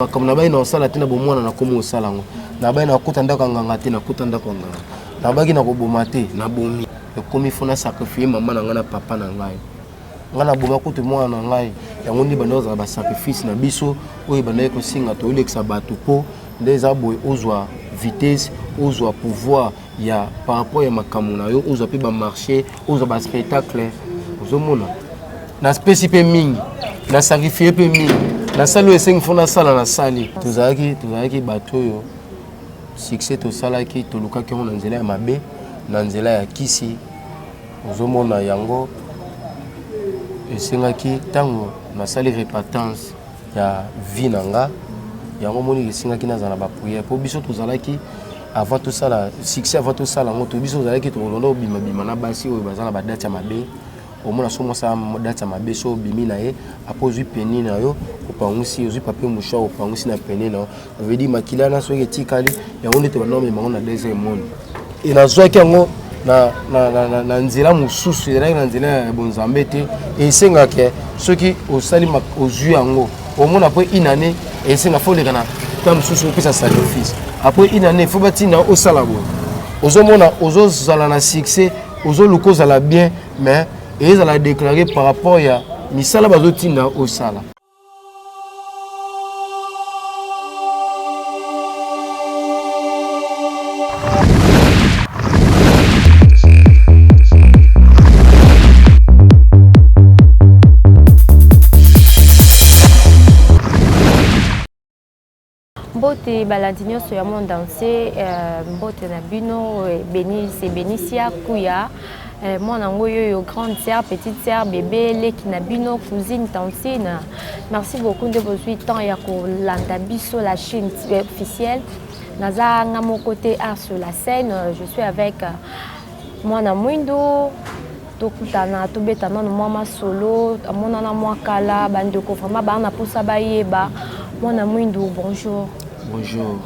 Comme na bai na osala tina bomwana na komo osala ngo na bai na kuta ndako nganga te na kuta ndako nganga na baki na koboma te na bomi ekomi fona sacrifier mama na ngana papa na ngai ngana boma kutu mwana na ngai yango ndi bandoza ba sacrifice na biso oyo banaye ko singa to lekisa batu po ndeza boy ozwa vitesse ozwa pouvoir ya par rapport ya makamu na yo ozwa pe ba marché ozwa ba spectacle ozomona na spécifié mingi na sacrifier pe mingi na salle eseng fona sala na sali tozalaki bato yo succès to sala ki to luka ki na nzela ya mabe na nzela ya kisi ozomona yango esengaki tango na sali repentance ya vie nanga yango moni esengaki na zana ba prière po biso tozalaki avant tout ça succès avant tout ça ngo to biso tozalaki to londo bima bima na basi oyo bazana ba date ya mabe omona somo sa date ya mabe so bimi na ye apozwi peni na yo opangusi ozwi papier moucha opangusi na peni na veut dire makila na soki etikali yango nde tobanome mango na deuxième monde et nazwaki yango na nzela mosusu ezalaki na nzela ya bonzambe te esengaka soki osali ozwi yango omona mpo inane esenga fo oleka na ta mosusu opesa sacrifice apres inane fo batina osala boye ozomona ozozala na succès ozoluka ozala bien mais ezala déclaré par rapport ya misala bazotinda osala. Mbote balandinyo so ya monde entier mbote na bino c'est Benicia Kuya moi nango yo grande sœur petite sœur bébé leki na bino cousine tantine merci beaucoup de vos 8 ans ya ko landa biso la chaîne officielle naza nga mon côté art sur la scène je suis avec moi na mwindo tokutana tobetana no mama solo amona na mwa kala bandeko vraiment ba na posa bayeba moi na mwindo bonjour. Bonjour.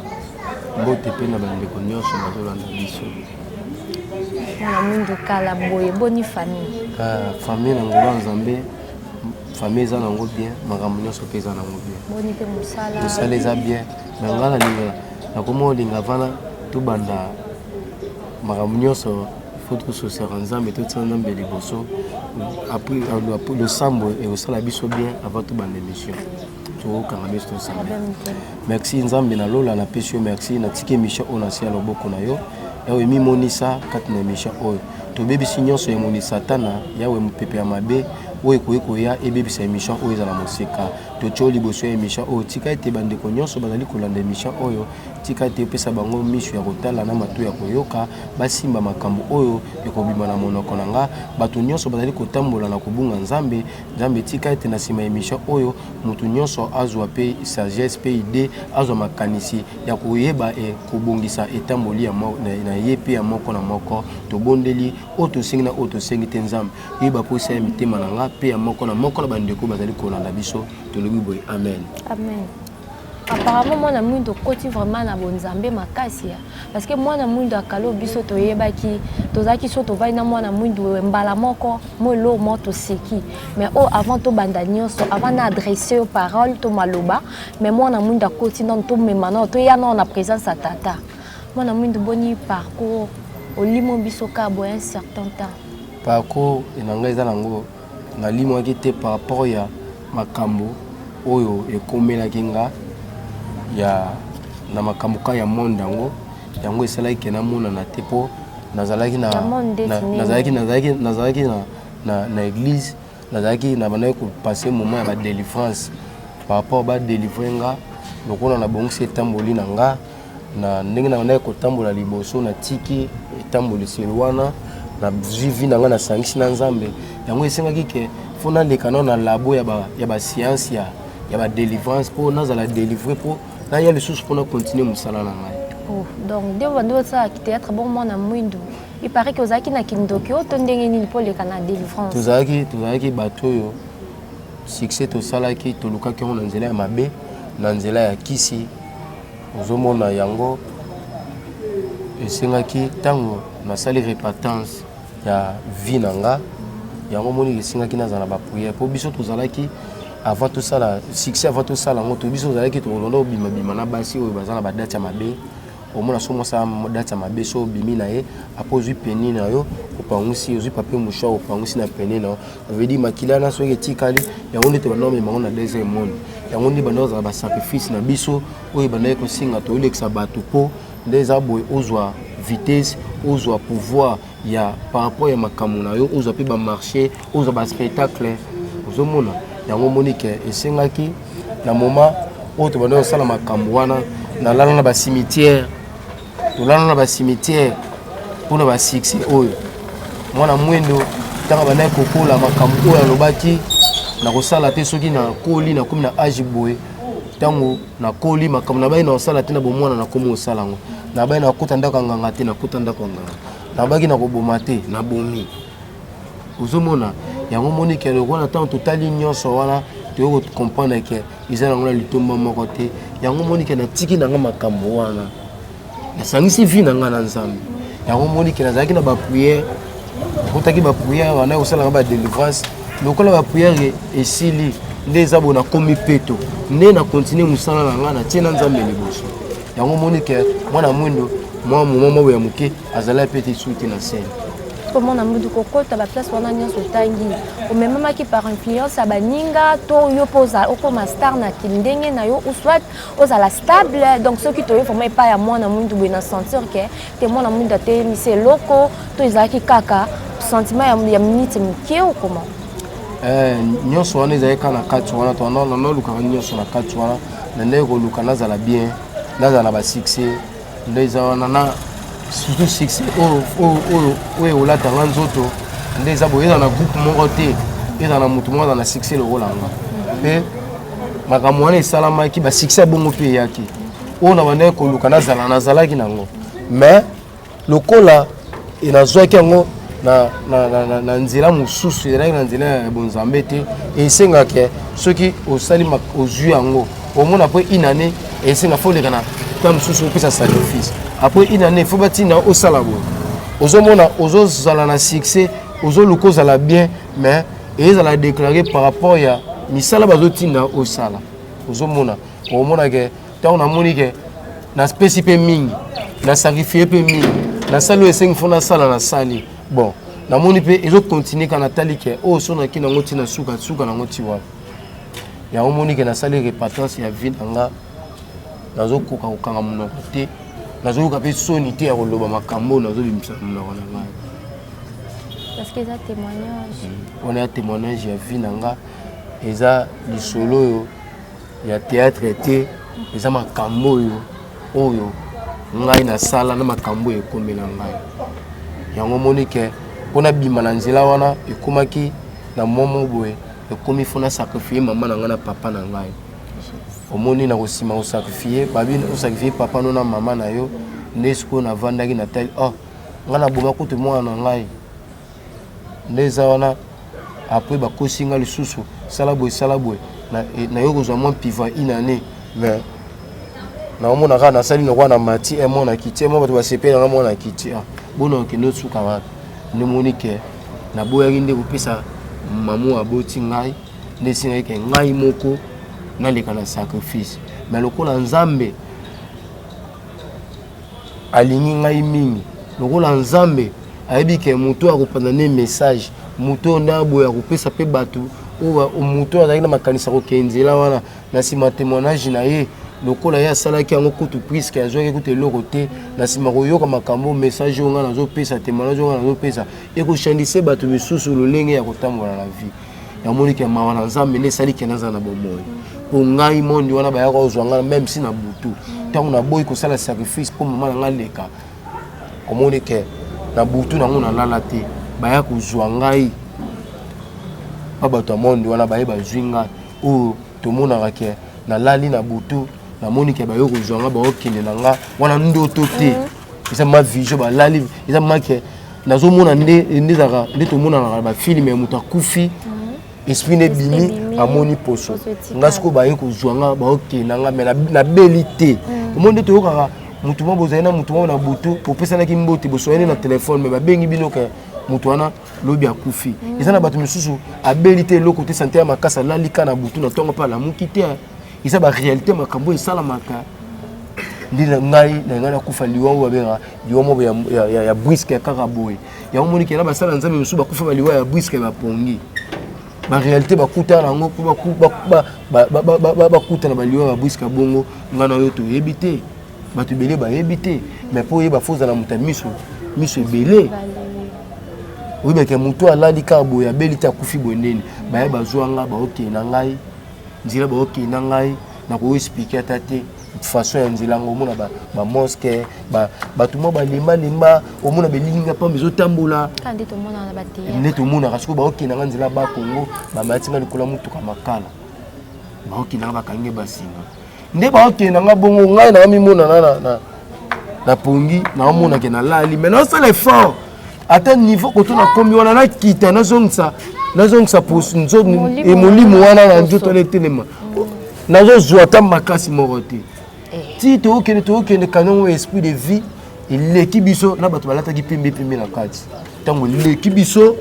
Mbote pe na bandeko nyonso bazolanda biso. Na mundu kala boye boni famille. Famille na ngolo nzambe famille za nango bien makambo nyonso pe za nango bien. Boni pe musala. Musala za bien. Na ngala lingala na komo linga vana to banda makambo nyonso faut que ce soit nzambe to tsana mbele liboso après le sambo et osala biso bien avant to banda émission. Merci nzambe na lola na pesio merci na tike misha ona sia loboko na yo yawe mi monisa kati na misha oyo to bebisi nyonso ya moni satana yawe mupepe ya mabe oyo koyeko ya ebebisa misha oyo za la mosika to choli boso ya misha oyo tika ete bandeko nyonso bazali kolanda misha oyo tika ete pesa bango mishu ya kotala na matu ya koyoka basimba makambo oyo ekobima na monoko nanga bato nyonso bazali kotambola na kobunga nzambe nzambe tika ete na sima ya misha oyo mutu nyonso azwa pe sagesse pe idée azwa makanisi ya koyeba e kobongisa etamboli ya na ye pe ya moko na moko to bondeli oto singi na oto sengi te nzambe yeba posa ya mitema nanga pe ya moko na bandeko bazali kolanda biso to lobi boy amen. Amen. Apparemment moi na mwindo koti vraiment na bonzambe makasi parce que moi na mwindo akalo biso to yebaki tozaki so to vai na moi na mwindo mbala moko molo moto seki mais avant to banda nyonso avant na adresser aux paroles to maloba mais moi na mwindo koti non to memana to ya na présence à tata moi na mwindo boni parcours au limo biso ka bo un certain temps parcours enanga eza nango na limo akite par rapport ya makambo oyo ekomela kinga ya na makambuka ya monde yango esalaki na mona na tepo nazalaki na église nazalaki na banaye ko passer moment ya ba délivrance par rapport ba délivrenga lokona na bongisi etamboli nanga na ndenge na banaye ko tambola liboso na tiki etamboli silwana na vie nanga na sangisi na nzambe yango esengaki ke fona lekana na labo ya ba science ya ba délivrance pour nazala délivrer pour là il y a les sources pour continuer musala na ngai. Oh donc de vando ça qui théâtre bon moi na mwindo il paraît que ozaki na kindoki o tondenge ni pour le kana délivrance tozaki bato yo succès to sala ki to luka ki na nzela ya mabe na nzela ya kisi ozomona yango esengaki tango na sali repentance ya vie nanga yango moni esengaki na zana ba prière po biso tozalaki avant tout ça là succès avant tout ça là on biso ozalaki tolonda bima bima na basi oyo bazana ba date ya mabe omona somo sa date ya mabe so bimi na ye apozui peni na yo opangusi ozui papier mouchoir opangusi na peni na ça veut dire makila na soki etikali yango nde tobanda omema na deuxième monde yango nde banda ozala ba sacrifice na biso oyo bandaki kosinga toyolekisa bato mpo nde eza boye ozwa vitesse ozwa pouvoir ya par rapport ya makambo na yo ozwa mpe bamarché ozwa baspectacle ozomona yango moni ke esengaki na moment oyo tobanda kosala makambo wana nalala na bacimetière tolala na bacimetière mpona basuccès oyo mwana mwendo ntango bandaki kokola makambo oyo alobaki nakosala te soki nakoli nakomi na age boye ntango nakoli makambo na bai na kosala te na bomwana nakomi kosala yango na bai nakota ndako ya nganga te nakota ndako ya nganga nabaki nakoboma te nabomi ozomona yango moni ke lokola ntango totali nyonso wana toyo comprendre ke eza nango na litomba moko te yango moni ke natiki nanga makambo wana nasangisi vi nanga na nzambe yango moni ke nazalaki na bapriere nakotaki bapriere wana kosalanga badelivrance lokola bapriere esili nde eza bo nakomi peto nde na continue mosala na nga natie na nzambe liboso yango moni ke mwana mwindo mwa moma moko ya moke azala pe te suki na scène comment na mudu kokota ba place wana nyonso tangi o même qui par influence ya baninga to yo poza okoma star na kindenge na yo ou soit ozala stable donc ceux qui to yo vraiment pas ya mwana mundu bena sentir que te mwana mundu te mise loko to izaki kaka sentiment ya minute mike ou comment nyonso wana ezali kaka na kati wana to nalukaka nyonso na kati wana na ndenge koluka nazala bien nazala na basuccès nde eza wana na surtout succès oyo olatanga nzoto nde eza boye eza na groupe moko te eza na motu moko aza na succès lokola nga mpe makambo wana esalamaki basuccès ya bongo mpe eyaki oyo na bandeki koluka nazalaki nango mais lokola nazwaki yango na nzela mosusu ezalaki na nzela ya bonzambe te esengaka soki osali ozwi yango omona mpo inane esenga fo oleka na ta mosusu opesa sacrifice après une année faut batina osala boye ozomona ozozala na succès ozoluka ozala bien mais ezala déclaré par rapport ya misala bazotinda osala ozomona omona ke ntango namoni ke napesi mpe mingi na sacrifie mpe mingi nasali oyo esengi fo nasala nasali bon namoni mpe ezocontinue ka natali ke oyo so naki nango ntina suka nango ti wana yango moni ke nasali repatance ya vie na nga nazokoka kokanga monoko te nazoyoka mpe soni te ya koloba makambo nazobimisa monoko na ngai parce que eza témoignage wana ya témoignage ya vie na nga eza lisolo oyo ya théâtre te eza makambo oyo ngai nasala na makambo oyo ekomela ngai yango moni ke mpona bima na nzela wana ekomaki na momo boye ekomi fo na sacrifie mama na ngai na papa na ngai omoni na kosima kosakrifie babi osakrifie papa no na mama na yo nde sikoyo navandaki na tali ngai naboma kutu mwana na ngai nde eza wana apres bakosi ngai lisusu sala boye nayo kozwa mwa piva inane mais naomona kaka nasali nakwa na mati emo na kiti emo bato basepeli nanga mwana na kiti bona okende osuka wapi nde moni ke naboyaki nde kopesa mamu aboti ngai nde esengaki ke ngai moko naleka na sacrifice mais lokola nzambe alingi ngai mingi lokola nzambe ayebi ke moto akopanda ne message moto nda boye akopesa mpe bato oyo moto azalaki na makanisa kokende nzela wana na nsima témoignage na ye lokola ye asalaki yango kutu priske azwaki kutu eloko te na nsima koyoka makambo message oyo ngai nazopesa témoignage oyo ngai nazopesa ekoshandise bato misusu lolenge ya kotambola na vie yamoniki mawa na nzambe nde esaliki nazala na bomoi mpo ngai mondi wana bayaka kozwa ngai même si na butu ntango naboyi kosala sacrifice mpo mama na ngai leka omonike na butu nango nalala te baya kozwa ngai mpa bato ya mondi wana baye bazwi ngai oyo tomonaka ke nalali na butu namonike baye kozwa ngai baokende na ngai wana ndoto te eza ma vision balali eza make nazomona nde tomonanaka na bafilme ya moto akufi esprit ne bimi amoni poso nga siko baye kozwa nga baokenda nga me nabeli te omoni nde toyokaka motu moko bozali na motu moko na butu opesanaki mbote bosoyani na telefone me babengi bino ke moto wana lobi akufi eza na bato misusu abelite eloko te santé ya makasa lalika na butu na ntongo mpe alamuki te eza baréalité makambo esalamaka ndi ngai nakufa liwa oyo babenga liwa moko ya briske ya kaka boye yango moniki na basala nzambe misusu bakufa baliwa ya briske bapongi baréalité bakutana yango mpo bakutana baliwa ya briske bongo ngai na yo toyebi te bato ebele bayebi te mais mpo oyeba fo ozala moto ya miso ebele oyebake moto alali kaka boye abeli te akufi boye ndeni baye bazwanga baokende na ngai nzela baokende na ngai nakoexplike ata te façon ya nzela ngo omona bamoske bato mwa balembalemba omona belilinga mpa ezotambola nde tomonaka soki baokendanga nzela bakongo bamayatinga likolo motuka makala baokendanga bakangi basinga nde baokendanga bongo ngai na mimonana na pongi naomonake nalali mais naosala effort ata niveau koto nakomi wana nakita nazongisa emolimo wana na nzoto netelema nazozwa ata makasi moko te ti tookende kanongo esprit de vie eleki biso na bato balataki pembe na kati ntango eleki biso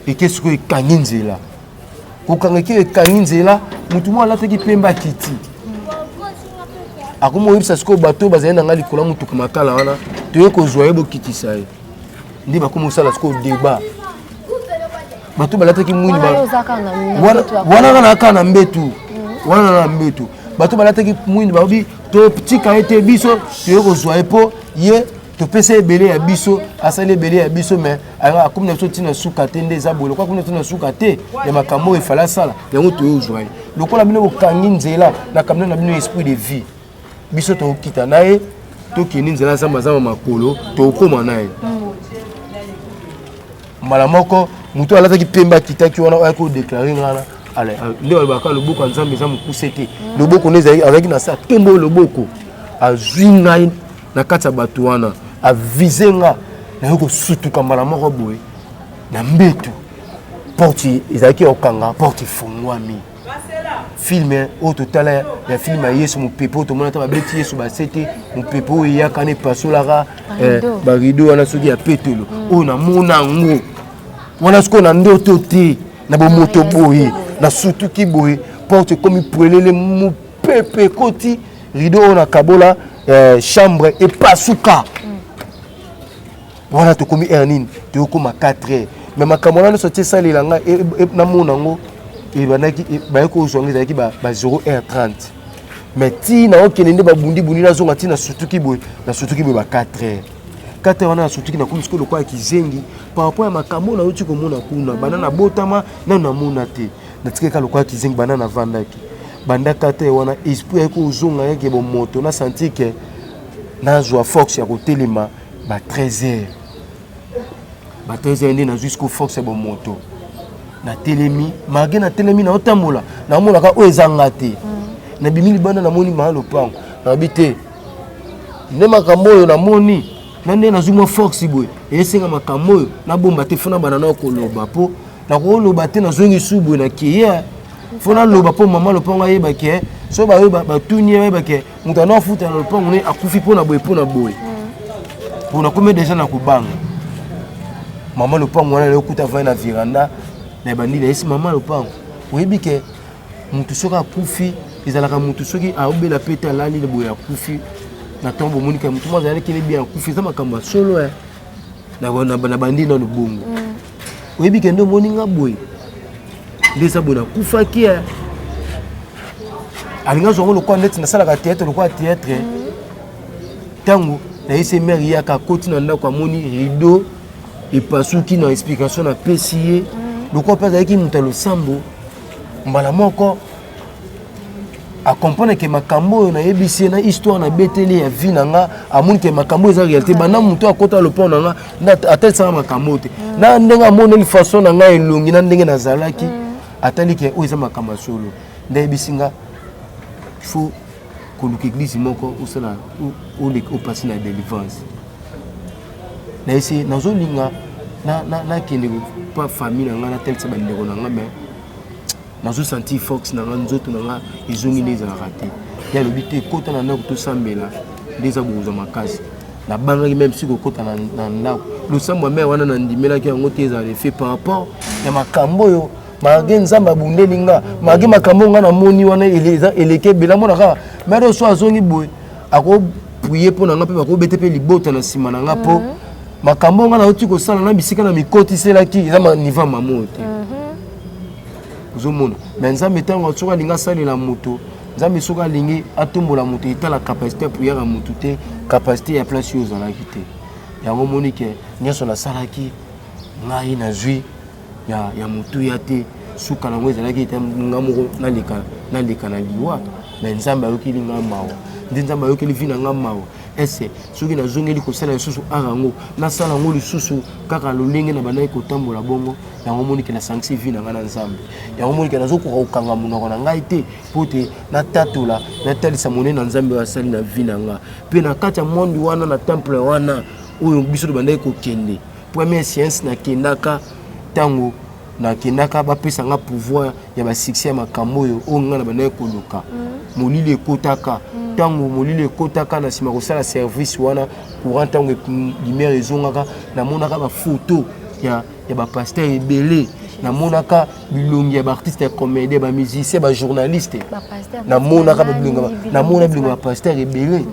eke sikoyo ekangi nzela kokanga eke ekangi nzela motu moko alataki pembe akiti akoma oyebisa sikoyo bato bazali na ngai likolo ya motuka makala wana toye kozwa ye bokitisa ye nde bakoma osala sikoyo débat bato balataki mwini wana kaka na mbetu bato balataki mwini baobi totika ete biso toye kozwa ye mpo ye topesa ebele ya biso asali ebele ya biso mais akomi na biso ntina suka te nde eza boye lokola akomi na biso na suka te ya makambo oyo efali asala yango toye ozwa ye lokola bino bokangi nzela na kamino na bino esprit de vie biso tokita na ye tokende nzela zamba makolo tokoma na ye mbala moko moto alataki pembe akitaki wana oya kodeklare ngana nde balobaka loboko ya nzambe eza mokuse te loboko nde azalaki na se atembo oyo loboko azwi ngai na kati ya bato wana avize nga naye kosutuka mbala moko boye na mbetu porte ezalaki okanga porte efungwami filme oyo totala ya filme ya yesu mopepe oyo tomona ata babeti yesu basete mopepe oyo eyaka na epasolaka barido wana soki ya petelo oyo namona yango wana sikoyo na ndoto te na bomoto boye na sutuki boye porte ekomi pwelele mopepe ekoti rido oyo na kabola chambre epasuka wana tokomi heure nini toyokoma 4 heures mais makambo wana nyonso te esalela ngai namona yango baye kozwanga ezalaki ba 0h30 mais ti naokende nde babundibundi nazonga ti na sutuki boye ba 4 heures 4 heures wana na sutuki nakomi sikoyo lokola ya kizengi par rapport ya makambo nauti komona kuna banda na botama nano namona te natikaka lokola ya kizengi banda navandaki banda 4 heures wana esprit ayaki kozonga yake bomoto na senti ke nazwa force ya kotelema ba 13 heures ba 13 heures nde nazwi sikoyo force ya bomoto na telemi malgré na telemi na otambola namonaka oyo ezanga te nabimi libanda namoni maa lopango nabi te nde makambo oyo namoni na nde nazwi mwa force boye esenga makambo oyo nabomba te fona bana na koloba mpo nakoloba te nazongi su boye na keye fona loba mpo mama lopango ayebaki so baoyo batuni ayebaki moto anaofuta na lopango ne akufi mpona boye mpo nakomi deja na kobanga mama lopango wana leokuta vai na viranda na bandili esi mama lopango oyebi ke mutu soki akufi ezalaka mutu soki aobela pete alali boye akufi na ntongo bomoni ke mutu mo azalaki bien akufi eza makambo ya solo na bandili na lobongo oyebi ke nde omoni nga boye nde eza boye nakufaki alinga zongo lokola neti nasalaka théâtre lokola théâtre ntango nayesi mare yaka akoti na ndako amoni rideau epasuki na explication napesi ye lokola mpe azalaki moto ya losambo mbala moko akomprendre ke makambo oyo nayebisi ye na histoire na beteli ya vie na nga amoni ke makambo eza réalité banda moto akota lopo na nga atalisaka makambo te na ndenge amoneli façon na nga elongi na ndenge nazalaki atali ke oyo eza makambo ya solo nde ayebisi nga faut koluka église moko osala opasi na délivrance nayesi nazolinga nakende pa famille na nga natelisa bandeko na nga mais nazosenti force na nga nzoto na nga ezongi nde ezalaka te ye alobi te ekota na ndako tosambela nde eza bokozwa makasi na bangaki même si kokota na ndako losambo mère wana na ndimelaki yango te ezala fait par rapport ya makambo yo mage nzamba abundeli nga mage makambo nga na moni wana eleke bela mona kaka mère so azongi boye ako prier pour na nga pe bakobete pe libota na sima na nga po makambo nga na oti kosala na bisika na mikoti selaki eza ma niveau mamo te ozomona mais nzambe ntango soki alingi asalela moto nzambe soki alingi atombola moto etala capacité ya prière ya moto te capacité ya place oyo ozalaki te yango moni ke nyonso nasalaki ngai nazwi ya motu ya te suka nango ezalaki ete nga moko naleka na liwa mais nzambe ayokeli nga mawa nde nzambe ayokeli vi na nga mawa ese soki nazongeli kosala lisusu ara yango nasala yango lisusu kaka lolenge na bandaki kotambola bongo yango monike nasangisi vi na nga na nzambe yango monike nazokoka kokanga monoko na ngai te mpo te natatola natalisa monene na nzambe oyo asali na vi na nga mpe na kati ya mondi wana na temple wana oyo biso bandaki kokende première science nakendaka ntango nakendaka bapesa nga pouvoir ya basuccès ya makambo oyo nga na bandaki koluka molili ekotaka ntango molili ekotaka na nsima kosala service wana courant ntango lumière ezongaka namonaka bafoto ya bapaster ebele namonaka bilongi ya baartiste ya comédie bamusicien bajournaliste namonaka bilongi ya bapaster ebele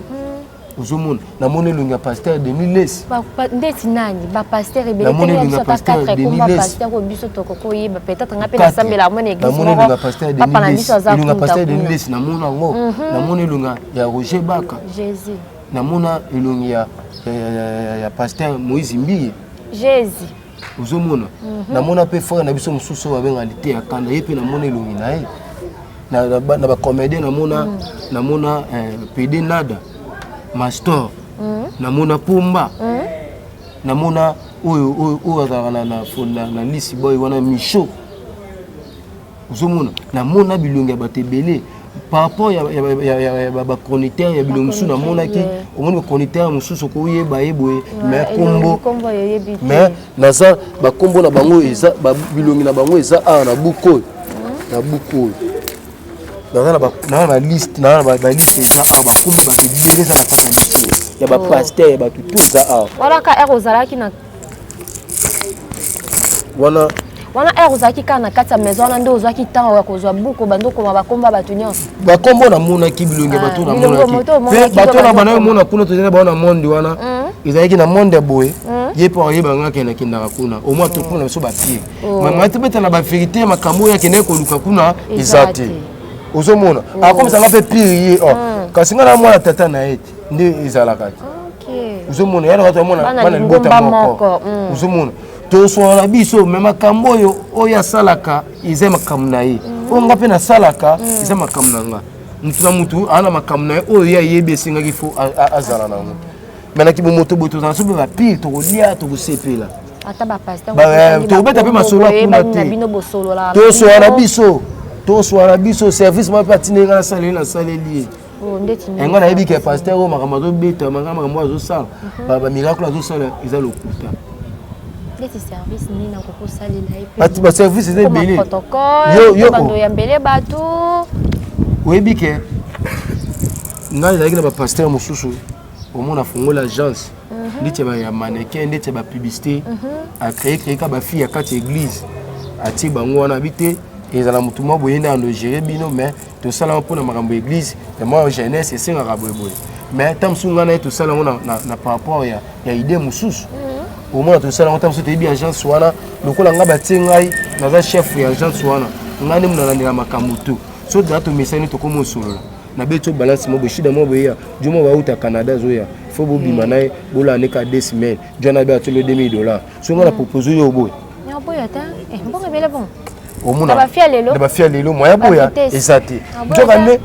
ozomona namoni elongi ya paster Denis Les ndeti nani bapaster ebele namoni elongi ya paster Denis Les paster ko biso tokoko yeba peut-être nga pe na sambela mona église namoni elongi ya paster Denis Les elongi ya paster Denis Les namona ngo namoni elongi ya Roger Baka Jésus namona elongi ya paster Moïse Mbiye Jésus ozomona namona pe frère na biso mosusu babenga lite ya kanda ye pe namona elongi na ye na bacomédien namona PD Nada Master namona Pumba namona oyo azalaka na lisi boy wana Michaud ozomona namona bilongi ya bato ebele par rapport ya bachroniteur ya bilongi mosusu namonaki omoni bachroniteur mosusu koyeba ye boye mais kombo mais naza bakombo na bango eza bilongi na bango eza awa na buku oyo na la liste na ba liste eza awa bakombo bato ebele eza na kati ya liste ya bapaster ya bato tout eza awa wana ka ere ozalaki na wana ere ozalaki kaka na kati ya maison wana nde ozwaki ntango ya kozwa buku bandokoma bakombo ya bato nyonso bakombo namonaki bilongi ya bato namonaki mpe bato na bana omona kuna tozali bao na monde wana ezalaki na monde boye ye mpo ayebangaki nakendaka kuna omoi tokuna biso bapie mamati beta na baverité ya makambo oyo akendaki koluka kuna eza te ozomona akomisanga mpe pire ye kasi nga na mwana tata na ye te nde ezalaka te ozomona yalaka tomona bana libota moko ozomona toswala biso me makambo oyo asalaka eza makambo na ye oyo nga mpe nasalaka eza makambo na nga mutu na mutu ana makambo na ye oyo ye ayebi esengaki fo azala nango me na kibomoto boye tozala so mpe bapire tokolia tokosepela tokobeta mpe masolo akuna te toswala biso service mwa mpe atindeli nga nasaleli ye enga nayebi ke paster oyo makambo azobeta makambo azosala bamiracle azosala eza lokuta baservice eza ebele oyebi ke ngai ezalaki na bapaster mosusu omona afongola agence ndeti ya mannequin ndeti ya bapublicité acréeka bafille ya kati ya église atie bango wana abi te ezala motu mwa boye nde andogere bino mais tosalama mpona makambo ya église mwa jeunesse esengaka boyeboye mais ta mosusu ngai na ye tosala yango na par rapport ya idée mosusu omona tosala yango ta mosusu toyebi agence wana lokola ngai batie ngai naza chef ya agence wana ngai nde munalandela makambo to so tozala tomesani tokoma osolola na beti o balance mo boye shida mo boye jo mo bauta Canada zoya fo bobima na ye bolane ka 2 semaines jo na be atolo $2000 so ngai na propose yo boye mbongo ebele bon omona na bafia lelo moya boya eza te nzoka nde